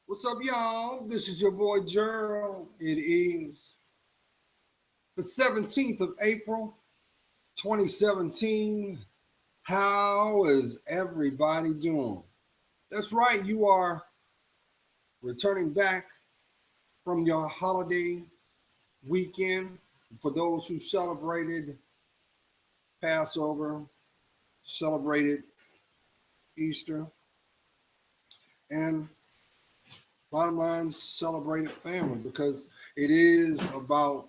What's up, y'all? This is your boy Gerald. It is the 17th of April, 2017. How is everybody doing? That's right, you are returning back from your holiday weekend. For those who celebrated Passover, celebrated Easter, and bottom line, celebrated family because it is about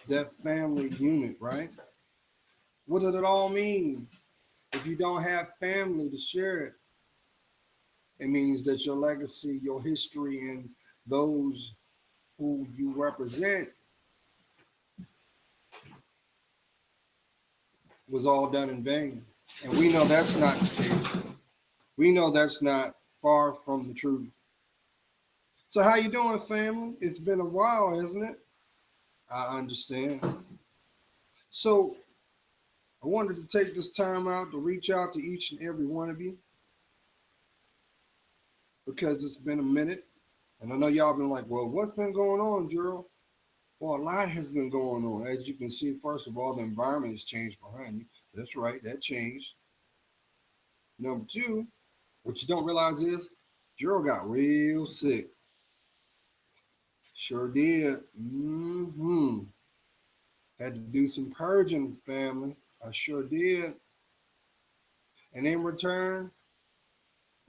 that family unit, right? What does it all mean? If you don't have family to share it, it means that your legacy, your history, and those who you represent was all done in vain. And we know that's not the case. We know that's not far from the truth. So how you doing, family? It's been a while, hasn't it? I understand. So I wanted to take this time out to reach out to each and every one of you because it's been a minute. And I know y'all been like, well, what's been going on, Gerald? Well, a lot has been going on. As you can see, first of all, the environment has changed behind you. That's right, that changed. Number two, what you don't realize is Gerald got real sick. Sure did. Had to do some purging, family. I sure did. And in return,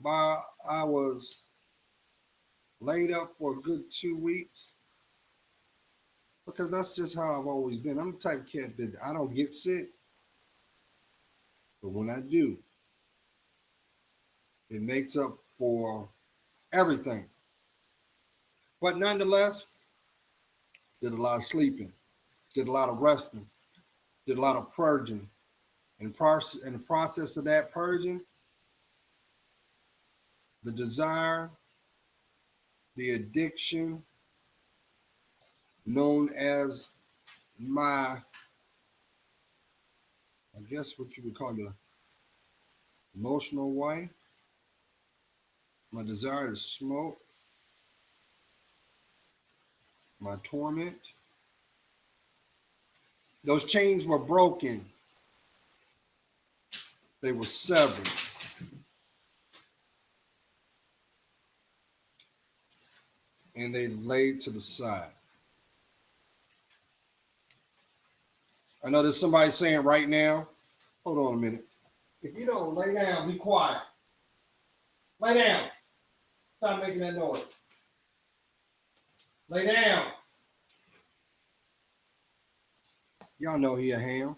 I was laid up for a good 2 weeks because that's just how I've always been. I'm the type of cat that I don't get sick, but when I do, it makes up for everything. But nonetheless, did a lot of sleeping, did a lot of resting, did a lot of purging. And in the process of that purging, the desire, the addiction, known as my, I guess what you would call your emotional wife, my desire to smoke, my torment. Those chains were broken. They were severed. And they laid to the side. I know there's somebody saying right now, hold on a minute. If you don't lay down, be quiet. Lay down. Stop making that noise. Lay down. Y'all know he a ham.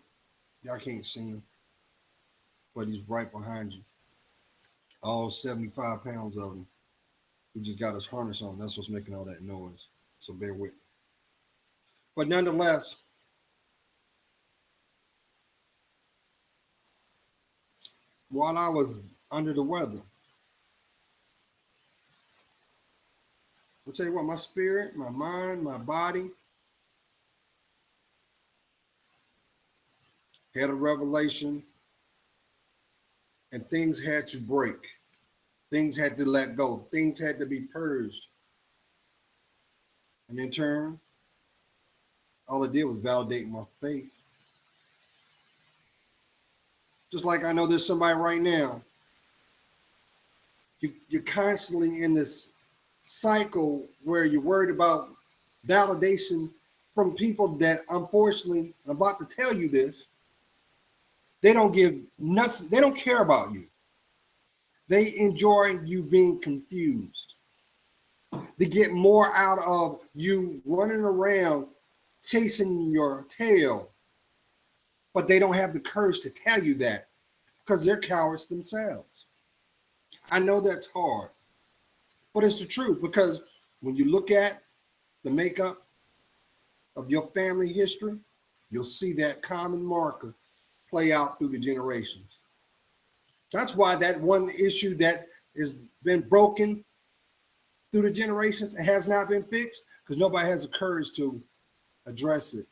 Y'all can't see him, but he's right behind you. All 75 pounds of him. He just got his harness on. That's what's making all that noise. So bear with me. But nonetheless, while I was under the weather, I'll tell you what, my spirit, my mind, my body had a revelation, and things had to break. Things had to let go. Things had to be purged. And in turn, all it did was validate my faith. Just like I know there's somebody right now, you're constantly in this cycle where you're worried about validation from people that, unfortunately, I'm about to tell you this, they don't give nothing, they don't care about you. They enjoy you being confused. They get more out of you running around chasing your tail, but they don't have the courage to tell you that because they're cowards themselves. I know that's hard, but it's the truth because when you look at the makeup of your family history, you'll see that common marker play out through the generations. That's why that one issue that has been broken through the generations and has not been fixed because nobody has the courage to address it.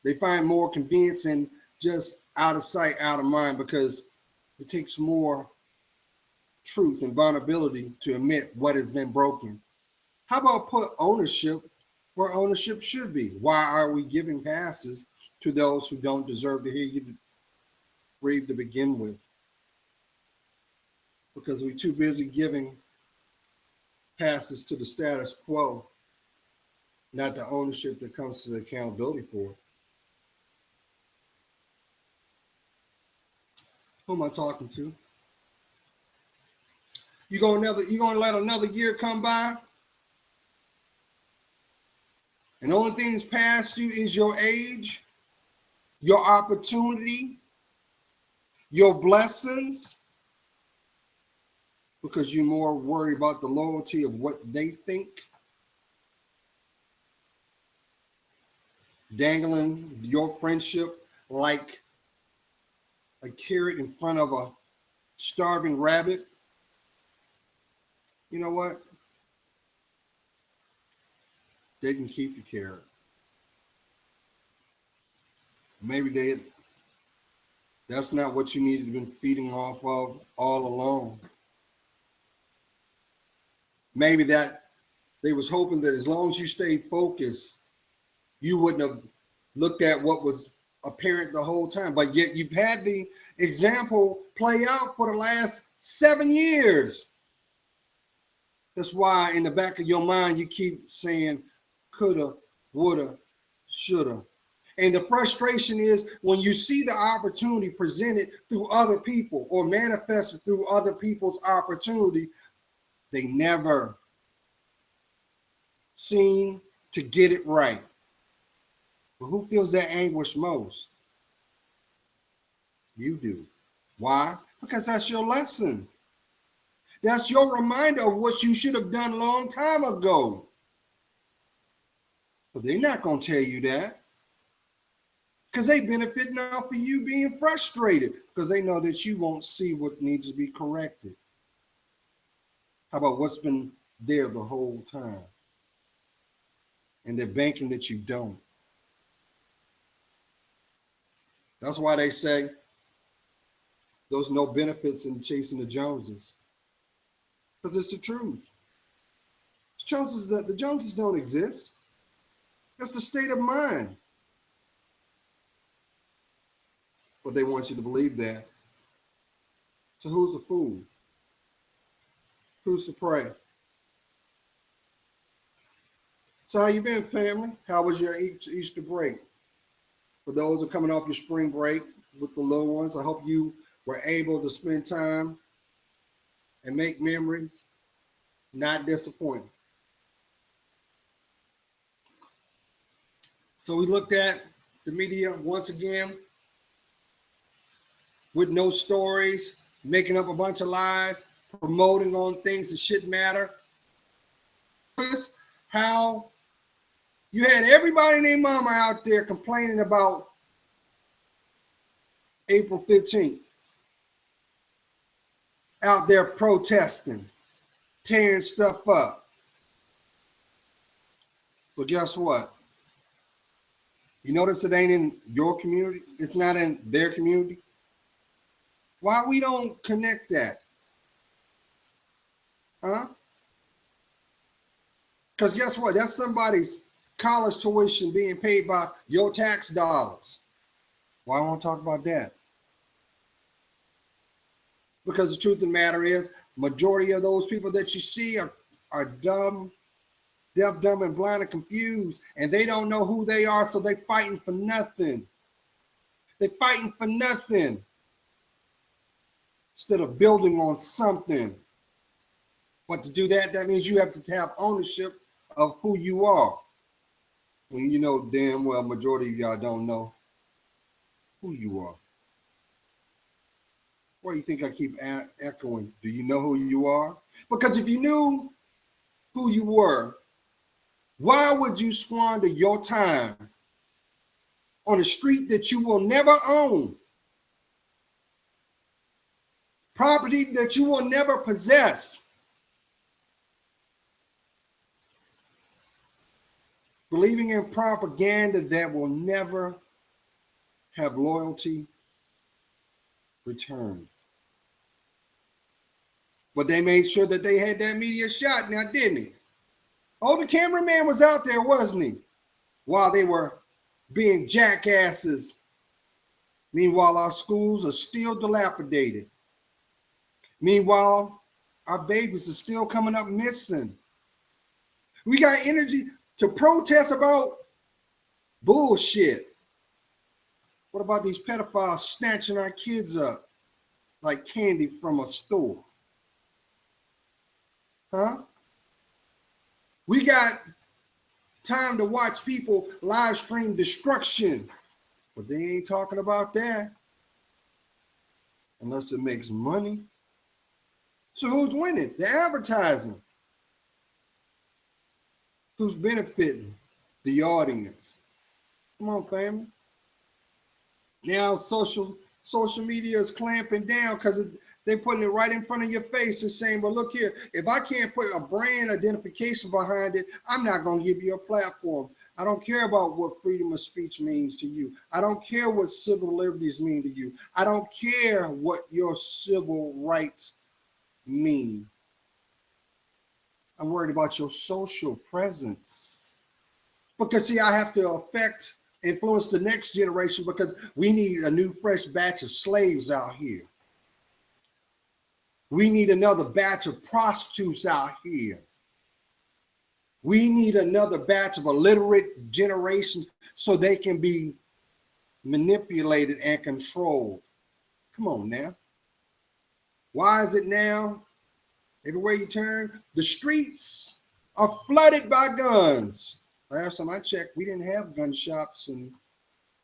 They find more convenience in just out of sight, out of mind, because it takes more truth and vulnerability to admit what has been broken. How about put ownership where ownership should be? Why are we giving pastors to those who don't deserve to hear you breathe to begin with? Because we're too busy giving pastors to the status quo, not the ownership that comes to the accountability for it. Who am I talking to? You gonna let another year come by? And the only thing that's past you is your age, your opportunity, your blessings, because you're more worried about the loyalty of what they think, dangling your friendship like a carrot in front of a starving rabbit. You know what? They can keep the carrot. Maybe that's not what you needed to be feeding off of all along. Maybe that they was hoping that as long as you stayed focused, you wouldn't have looked at what was apparent the whole time. But yet you've had the example play out for the last 7 years. That's why in the back of your mind, you keep saying coulda, woulda, shoulda. And the frustration is when you see the opportunity presented through other people or manifested through other people's opportunity, they never seem to get it right. But who feels that anguish most? You do. Why? Because that's your lesson. That's your reminder of what you should have done a long time ago. But they're not going to tell you that, because they benefit now for you being frustrated, because they know that you won't see what needs to be corrected. How about what's been there the whole time? And they're banking that you don't. That's why they say there's no benefits in chasing the Joneses, because it's the truth. The Joneses don't exist. That's the state of mind. But they want you to believe that. So who's the fool? Who's to pray? So how you been, family? How was your Easter break? For those who are coming off your spring break with the little ones, I hope you were able to spend time and make memories, not disappointed. So we looked at the media once again with no stories, making up a bunch of lies, promoting on things that shouldn't matter. How you had everybody and their mama out there complaining about April 15th, out there protesting, tearing stuff up. But guess what? You notice it ain't in your community? It's not in their community? Why we don't connect that? Huh? Because guess what? That's somebody's college tuition being paid by your tax dollars. Why don't I want to talk about that? Because the truth of the matter is, majority of those people that you see are dumb, deaf, dumb, and blind and confused, and they don't know who they are, so they're fighting for nothing. They're fighting for nothing instead of building on something. But to do that, that means you have to have ownership of who you are. When you know damn well majority of y'all don't know who you are. Why do you think I keep echoing? Do you know who you are? Because if you knew who you were, why would you squander your time on a street that you will never own? Property that you will never possess? Believing in propaganda that will never have loyalty returned. But they made sure that they had that media shot now, didn't he? Oh, the cameraman was out there, wasn't he? While they were being jackasses. Meanwhile, our schools are still dilapidated. Meanwhile, our babies are still coming up missing. We got energy to protest about bullshit. What about these pedophiles snatching our kids up like candy from a store? Huh? We got time to watch people live stream destruction, but they ain't talking about that unless it makes money. So who's winning? The advertising. Who's benefiting? The audience. Come on, family. Now social media is clamping down because they're putting it right in front of your face and saying, well, look here, if I can't put a brand identification behind it, I'm not going to give you a platform. I don't care about what freedom of speech means to you. I don't care what civil liberties mean to you. I don't care what your civil rights mean. I'm worried about your social presence. Because, see, I have to influence the next generation because we need a new fresh batch of slaves out here. We need another batch of prostitutes out here. We need another batch of illiterate generations so they can be manipulated and controlled. Come on now. Why is it now? Everywhere you turn, the streets are flooded by guns. Last time I checked, we didn't have gun shops and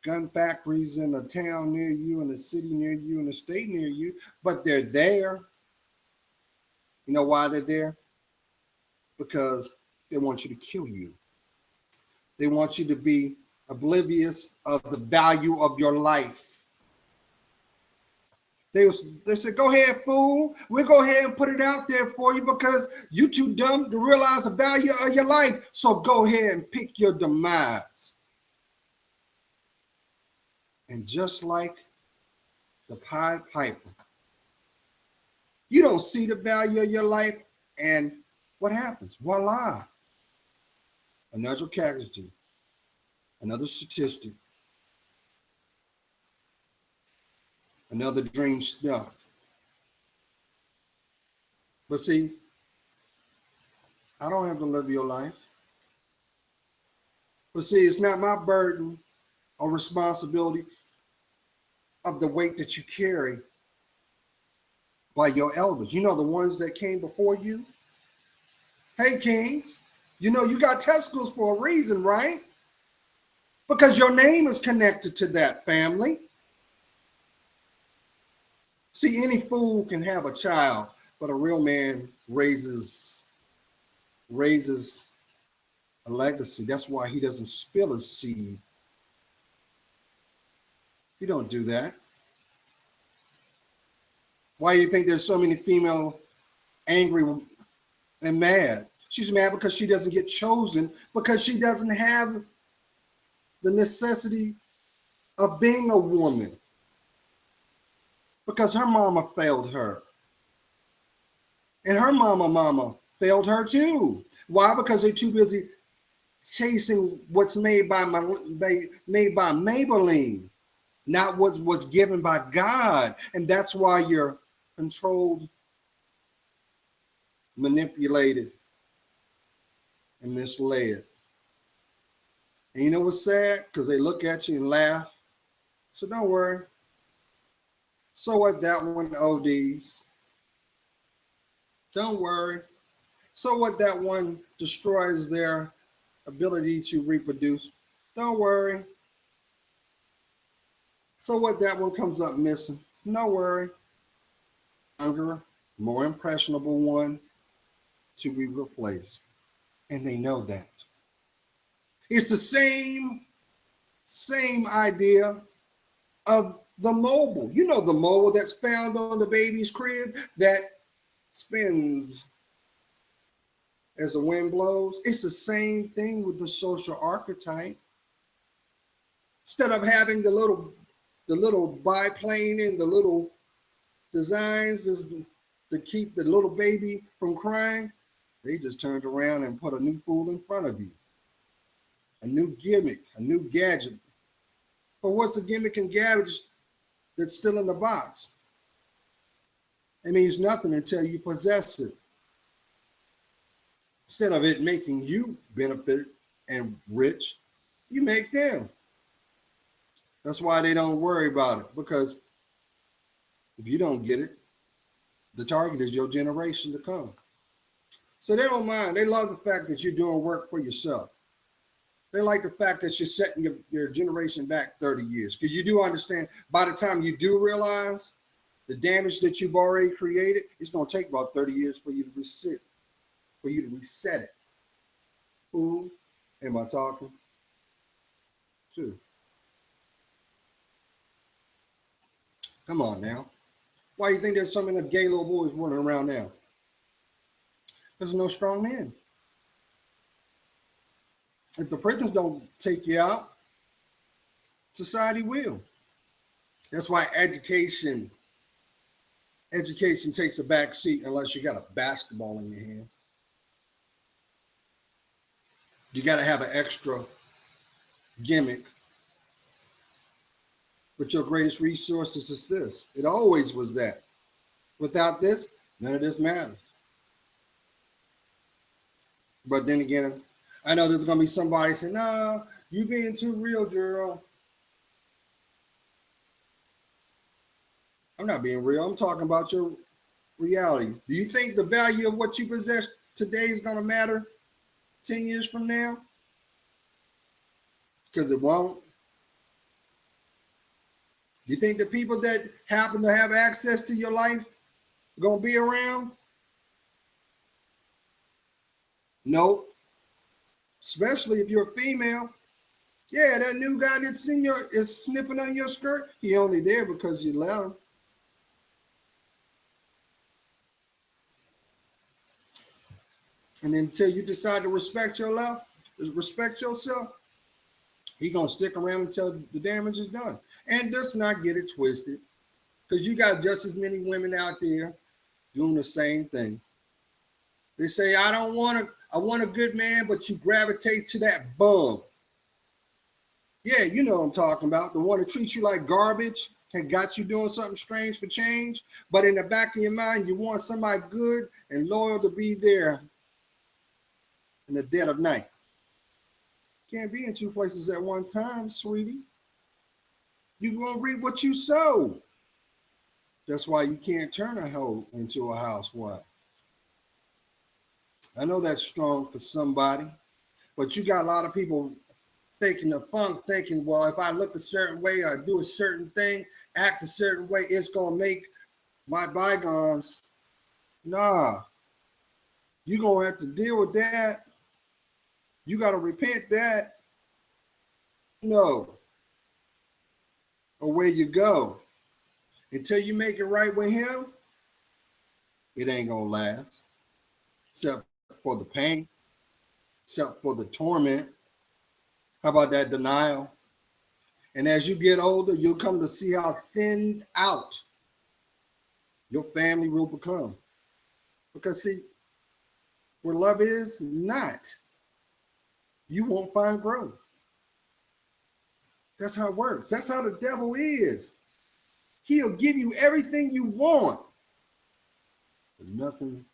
gun factories in a town near you, in a city near you, in a state near you, but they're there. You know why they're there? Because they want you to kill you. They want you to be oblivious of the value of your life. They said, go ahead, fool. We'll go ahead and put it out there for you because you're too dumb to realize the value of your life. So go ahead and pick your demise. And just like the Pied Piper, you don't see the value of your life, and what happens? Voila. Another casualty, another statistic, another dream snuffed. But see, I don't have to live your life. But see, it's not my burden or responsibility of the weight that you carry by your elders. You know, the ones that came before you. Hey, kings, you know, you got testicles for a reason, right? Because your name is connected to that family. See, any fool can have a child, but a real man raises a legacy. That's why he doesn't spill his seed. You don't do that. Why do you think there's so many female angry and mad? She's mad because she doesn't get chosen, because she doesn't have the necessity of being a woman. Because her mama failed her. And her mama failed her too. Why? Because they're too busy chasing what's made by Maybelline, not what was given by God. And that's why you're controlled, manipulated, and misled. And you know what's sad? Because they look at you and laugh. So don't worry. So what, that one ODs? Don't worry. So what, that one destroys their ability to reproduce? Don't worry. So what, that one comes up missing? No worry. Younger, more impressionable one to be replaced. And they know that. It's the same idea of the mobile. You know, the mobile that's found on the baby's crib that spins as the wind blows. It's the same thing with the social archetype. Instead of having the little the little biplane and the little designs is to keep the little baby from crying. They just turned around and put a new fool in front of you. A new gimmick, a new gadget. But what's a gimmick and gadget that's still in the box? It means nothing until you possess it. Instead of it making you benefit and rich, you make them. That's why they don't worry about it, because if you don't get it, the target is your generation to come. So they don't mind. They love the fact that you're doing work for yourself. They like the fact that you're setting your generation back 30 years, because you do understand by the time you do realize the damage that you've already created, it's going to take about 30 years for you to reset it. Who am I talking to? Come on now. Why do you think there's so many gay little boys running around now? There's no strong men. If the prisons don't take you out, society will. That's why education takes a back seat unless you got a basketball in your hand. You got to have an extra gimmick. But your greatest resources is this. It always was that. Without this, none of this matters. But then again, I know there's going to be somebody saying, no, you being too real, Gerald. I'm not being real. I'm talking about your reality. Do you think the value of what you possess today is going to matter 10 years from now? Because it won't. You think the people that happen to have access to your life are going to be around? No. Especially if you're a female. Yeah, that new guy that's is sniffing on your skirt, he only there because you let him. And until you decide to respect yourself, he gonna stick around until the damage is done. And just not get it twisted, because you got just as many women out there doing the same thing. They say, I want a good man, but you gravitate to that bum. Yeah, you know what I'm talking about. The one that treats you like garbage and got you doing something strange for change. But in the back of your mind, you want somebody good and loyal to be there in the dead of night. Can't be in two places at one time, sweetie. You're going to reap what you sow. That's why you can't turn a hoe into a housewife. I know that's strong for somebody, but you got a lot of people thinking the funk, thinking, well, if I look a certain way or do a certain thing, act a certain way, it's going to make my bygones. Nah, you're going to have to deal with that. You got to repent that. No. Or where you go. Until you make it right with him, it ain't going to last. Except for the pain. Except for the torment. How about that denial? And as you get older, you'll come to see how thinned out your family will become. Because see, where love is not, you won't find growth. That's how it works. That's how the devil is. He'll give you everything you want, but nothing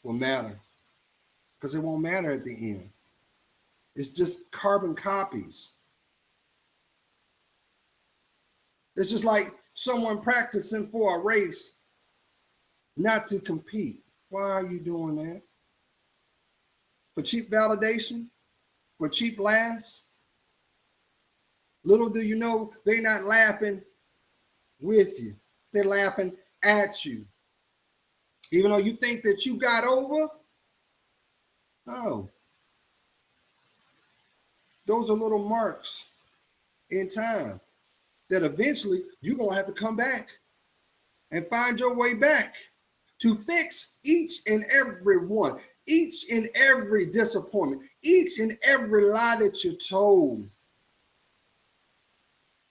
will matter, because it won't matter at the end. It's just carbon copies. It's just like someone practicing for a race, not to compete. Why are you doing that? For cheap validation? For cheap laughs? Little do you know, they're not laughing with you. They're laughing at you. Even though you think that you got over, no. Those are little marks in time that eventually you're going to have to come back and find your way back to fix each and every one, each and every disappointment, each and every lie that you're told.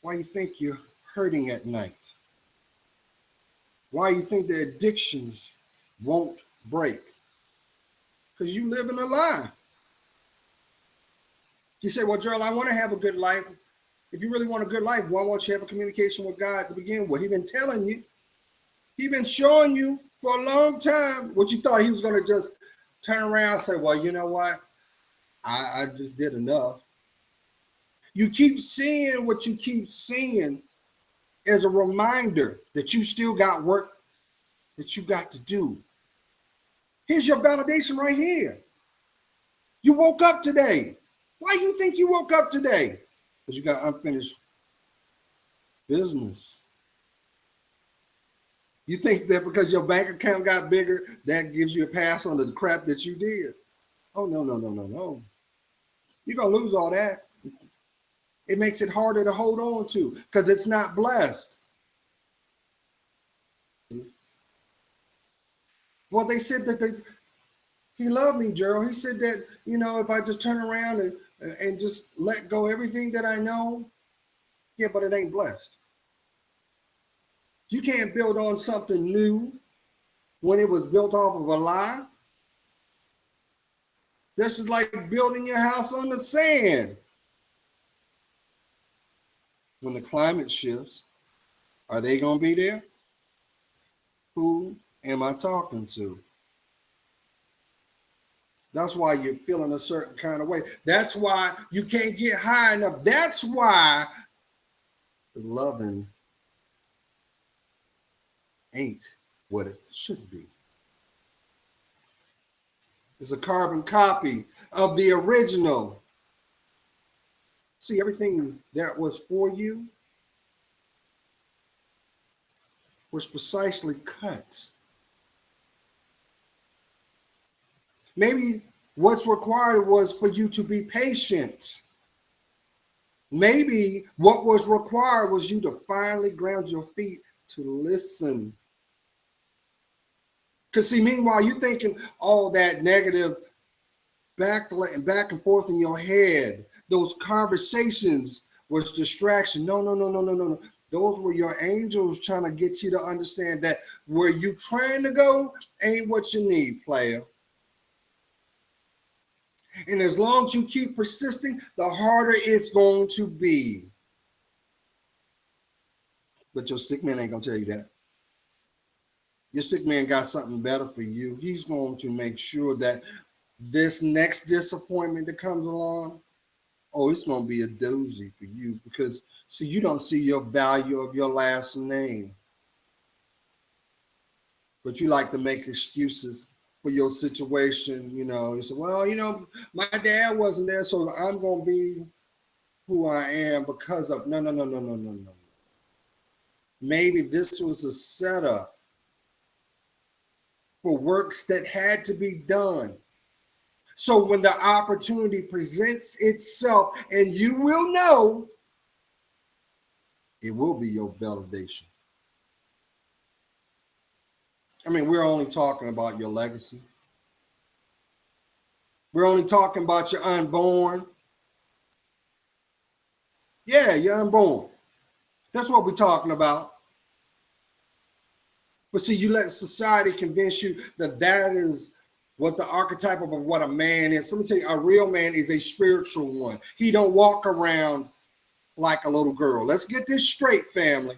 Why you think you're hurting at night? Why you think the addictions won't break? Because you live in a lie. You say, well, Gerald, I want to have a good life. If you really want a good life, why won't you have a communication with God to begin with? He's been telling you. He's been showing you for a long time. What you thought he was going to just turn around and say, well, you know what? I just did enough. You keep seeing what you keep seeing as a reminder that you still got work that you got to do. Here's your validation right here. You woke up today. Why do you think you woke up today? Because you got unfinished business. You think that because your bank account got bigger, that gives you a pass on the crap that you did. Oh, no, no, no, no, no. You're going to lose all that. It makes it harder to hold on to because it's not blessed. Well, they said that he loved me, Gerald. He said that, you know, if I just turn around and just let go everything that I know, yeah, but it ain't blessed. You can't build on something new when it was built off of a lie. This is like building your house on the sand. When the climate shifts, are they going to be there? Who am I talking to? That's why you're feeling a certain kind of way. That's why you can't get high enough. That's why the loving ain't what it should be. It's a carbon copy of the original. See, everything that was for you was precisely cut. Maybe what's required was for you to be patient. Maybe what was required was you to finally ground your feet to listen. Because see, meanwhile, you're thinking all that negative back and forth in your head. Those conversations was distraction. No, no, no, no, no, no, no. Those were your angels trying to get you to understand that where you trying to go ain't what you need, player. And as long as you keep persisting, the harder it's going to be. But your stick man ain't going to tell you that. Your stick man got something better for you. He's going to make sure that this next disappointment that comes along, oh, it's going to be a doozy for you because, see, you don't see your value of your last name. But you like to make excuses for your situation. You know, you say, well, you know, my dad wasn't there, so I'm going to be who I am because of, no, no, no, no, no, no, no. Maybe this was a setup for works that had to be done. So when the opportunity presents itself, and you will know, it will be your validation. I mean, we're only talking about your legacy. We're only talking about your unborn. Yeah, you're unborn. That's what we're talking about. But see, you let society convince you that that is what the archetype of what a man is. So let me tell you, a real man is a spiritual one. He don't walk around like a little girl. Let's get this straight, family.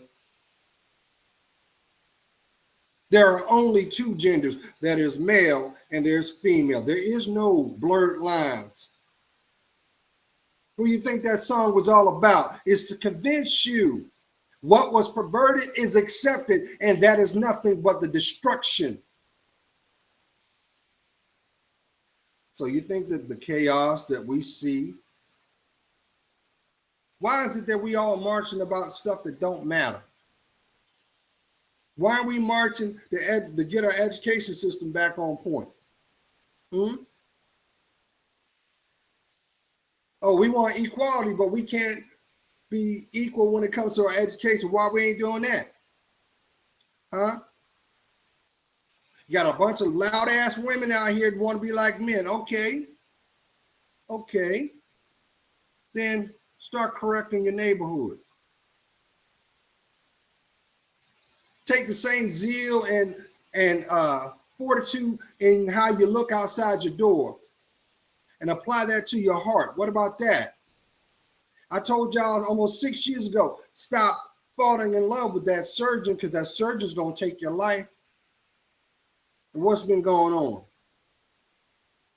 There are only two genders. That is male and there's female. There is no blurred lines. Who you think that song was all about? Is to convince you what was perverted is accepted, and that is nothing but the destruction. So you think that the chaos that we see, why is it that we all marching about stuff that don't matter? Why are we marching to get our education system back on point? Oh, we want equality, but we can't be equal when it comes to our education. Why we ain't doing that? Huh? You got a bunch of loud ass women out here that want to be like men. Okay. Okay. Then start correcting your neighborhood. take the same zeal and fortitude in how you look outside your door and apply that to your heart. What about that? I told y'all almost 6 years ago, stop falling in love with that surgeon, because that surgeon's going to take your life. And what's been going on?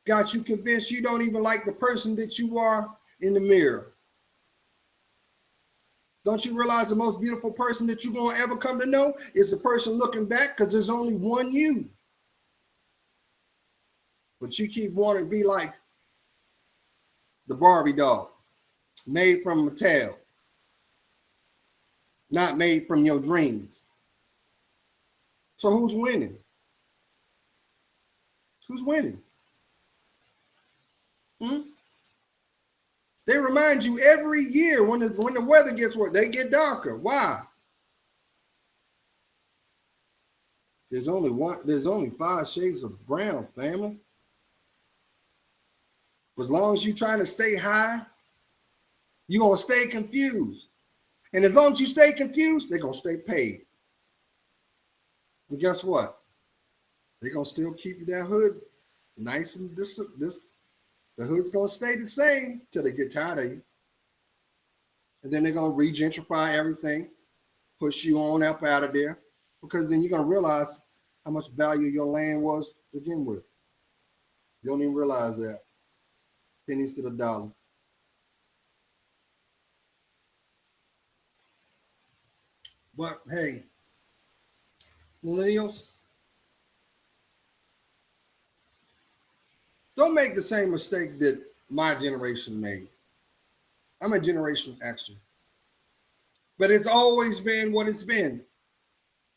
Got you convinced you don't even like the person that you are in the mirror. Don't you realize the most beautiful person that you're going to ever come to know is the person looking back, because there's only one you. But you keep wanting to be like the Barbie doll, made from Mattel, not made from your dreams. So who's winning? Who's winning? They remind you every year when the weather gets worse, they get darker. Why? There's only 5 shades of brown, family. As long as you're trying to stay high, you're going to stay confused. And as long as you stay confused, they're going to stay paid. And guess what? They're going to still keep that hood nice and the hood's going to stay the same till they get tired of you. And then they're going to re-gentrify everything, push you on up out of there, because then you're going to realize how much value your land was to begin with. You don't even realize that. Pennies to the dollar. But hey, millennials, don't make the same mistake that my generation made. I'm a Generation Xer. But it's always been what it's been.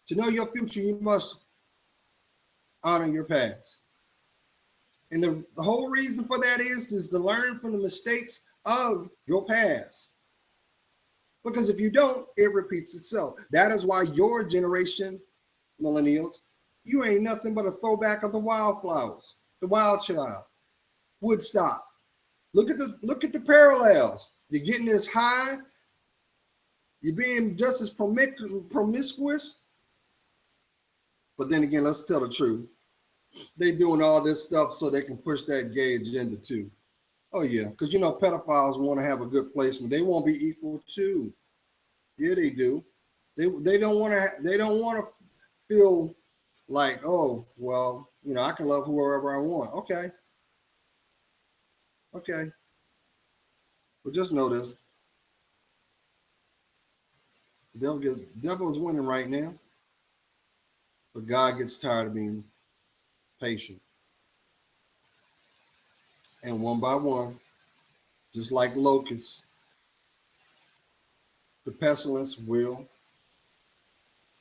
To know your future, you must honor your past. And the whole reason for that is to learn from the mistakes of your past. Because if you don't, it repeats itself. That is why your generation, millennials, you ain't nothing but a throwback of the Wildflowers, the Wild Child, Woodstock. Look at the parallels. You're getting this high. You're being just as promiscuous. But then again, let's tell the truth. They doing all this stuff so they can push that gay agenda too. Oh yeah, because you know pedophiles want to have a good placement. They won't be equal too. Yeah, they do. They don't want to feel like, oh well, you know, I can love whoever I want. Okay. But just know this: the devil is winning right now, but God gets tired of being patient. And one by one, just like locusts, the pestilence will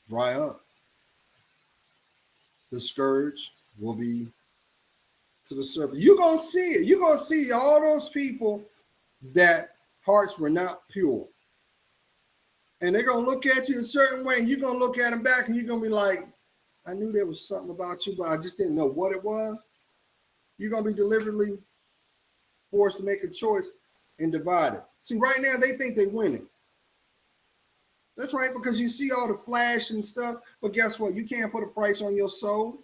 dry up. The scourge will be to the serpent. You're going to see it. You're going to see all those people that hearts were not pure. And they're going to look at you a certain way, and you're going to look at them back, and you're going to be like, I knew there was something about you, but I just didn't know what it was. You're going to be deliberately forced to make a choice and divided. See, right now, they think they're winning. That's right, because you see all the flash and stuff, but guess what? You can't put a price on your soul.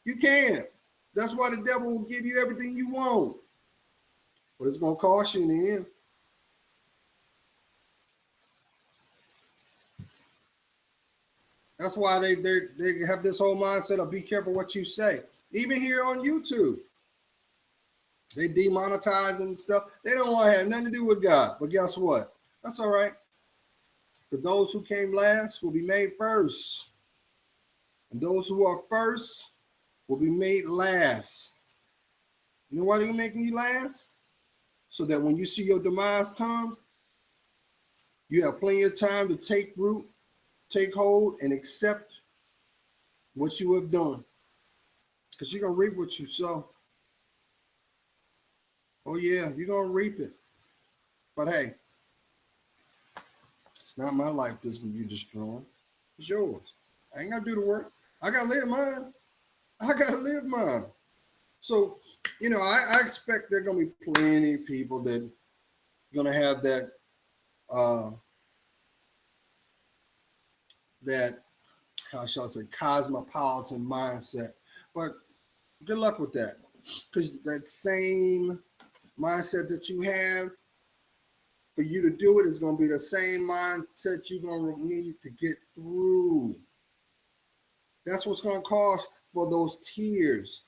You can't. That's why the devil will give you everything you want. But it's going to cost you in the end. That's why they have this whole mindset of be careful what you say. Even here on YouTube, they demonetize and stuff. They don't want to have nothing to do with God. But guess what? That's all right. Because those who came last will be made first. And those who are first will be made last. You know why they're making you last? So that when you see your demise come, you have plenty of time to take root, take hold, and accept what you have done. Because you're going to reap what you sow. Oh, yeah, you're going to reap it. But hey, it's not my life that's going to be destroying. It's yours. I ain't got to do the work. I got to live mine. So, you know, I expect there are going to be plenty of people that are going to have that how shall I say, cosmopolitan mindset. But good luck with that. Because that same mindset that you have, for you to do it is going to be the same mindset you're going to need to get through. That's what's going to cause for those tears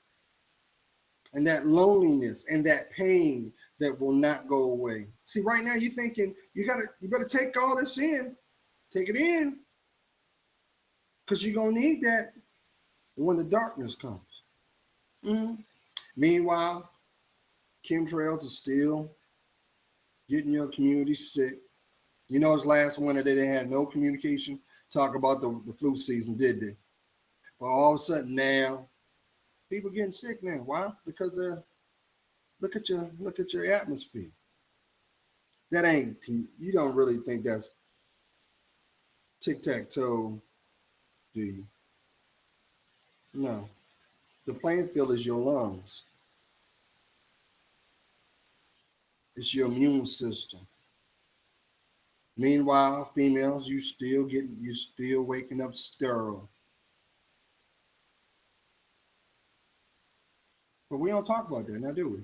and that loneliness and that pain that will not go away. See, right now you're thinking you better take all this in, take it in, because you're gonna need that when the darkness comes. Mm-hmm. Meanwhile, chemtrails are still getting your community sick. You know, it's last winter they had no communication talk about the flu season, did they? But all of a sudden now, people getting sick now. Why? Because look at your atmosphere. That ain't, you don't really think that's tic-tac-toe, do you? No. The playing field is your lungs. It's your immune system. Meanwhile, females, you still waking up sterile. But we don't talk about that now, do we?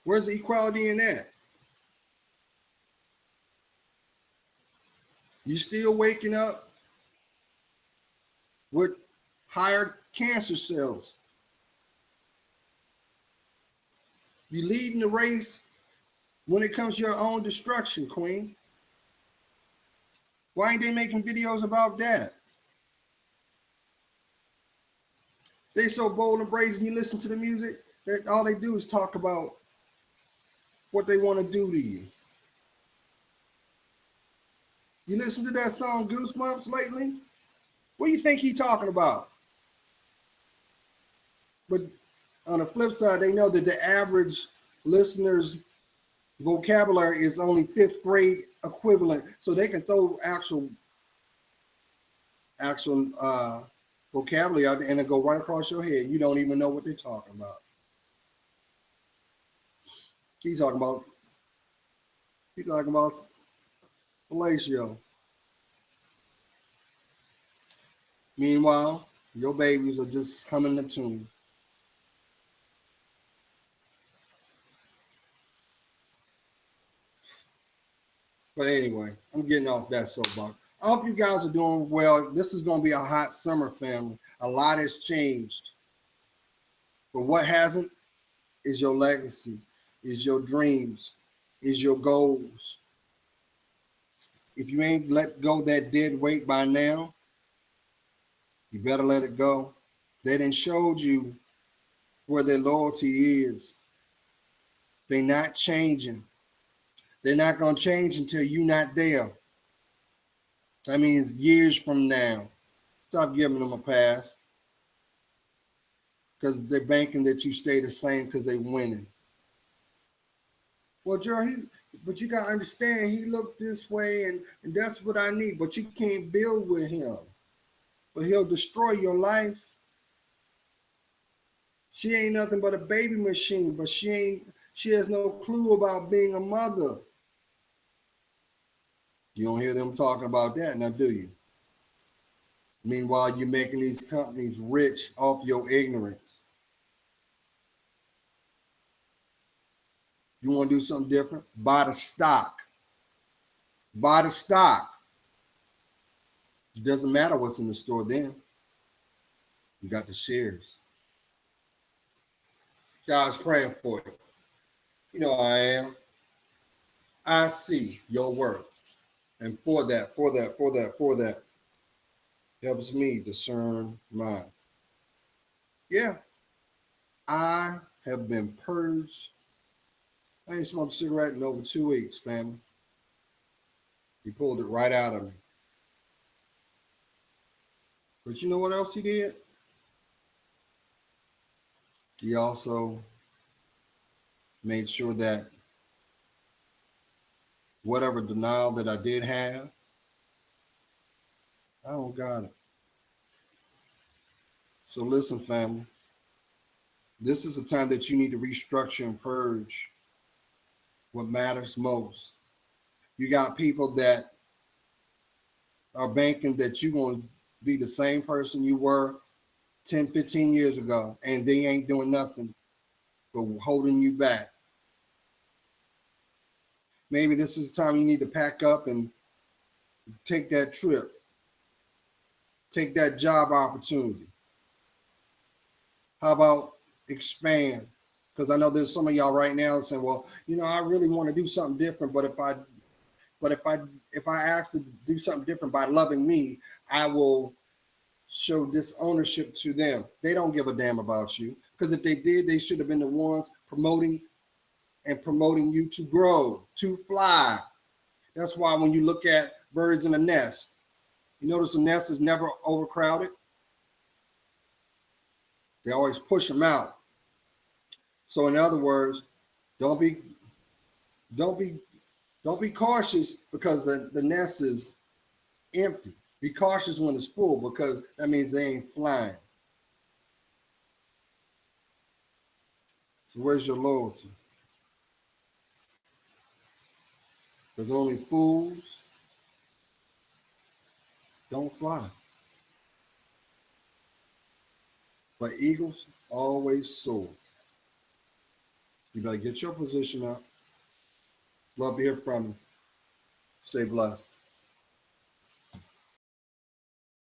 Where's the equality in that? You still waking up with higher cancer cells. You leading the race when it comes to your own destruction, Queen. Why ain't they making videos about that? They so bold and brazen, you listen to the music, that all they do is talk about what they want to do to you. You listen to that song Goosebumps lately? What do you think he's talking about? But on the flip side, they know that the average listener's vocabulary is only 5th grade equivalent, so they can throw actual vocabulary out there and it go right across your head. You don't even know what they're talking about. He's talking about fellatio. Meanwhile, your babies are just humming the tune. But anyway, I'm getting off that soapbox. I hope you guys are doing well. This is going to be a hot summer, family. A lot has changed. But what hasn't is your legacy, is your dreams, is your goals. If you ain't let go that dead weight by now, you better let it go. They done showed you where their loyalty is. They're not changing. They're not going to change until you're not there. That means years from now. Stop giving them a pass. Because they're banking that you stay the same because they're winning. Well, Joe, but you got to understand, he looked this way and that's what I need. But you can't build with him. But he'll destroy your life. She ain't nothing but a baby machine, but she has no clue about being a mother. You don't hear them talking about that now, do you? Meanwhile, you're making these companies rich off your ignorance. You want to do something different? Buy the stock. Buy the stock. It doesn't matter what's in the store then. You got the shares. God's praying for you. You know I am. I see your work. And for that, helps me discern mine. Yeah, I have been purged. I ain't smoked a cigarette in over 2 weeks, family. He pulled it right out of me. But you know what else he did? He also made sure that whatever denial that I did have, I don't got it. So listen, family. This is the time that you need to restructure and purge what matters most. You got people that are banking that you're going to be the same person you were 10, 15 years ago, and they ain't doing nothing but holding you back. Maybe this is the time you need to pack up and take that trip, take that job opportunity. How about expand? Because I know there's some of y'all right now saying, well, I really want to do something different, but if I ask to do something different by loving me, I will show this ownership to them. They don't give a damn about you, because if they did, they should have been the ones promoting you to grow, to fly. That's why when you look at birds in a nest, you notice the nest is never overcrowded. They always push them out. So in other words, don't be cautious because the nest is empty. Be cautious when it's full, because that means they ain't flying. So where's your loyalty? Because only fools don't fly. But eagles always soar. You better get your position up. Love to hear from you. Stay blessed.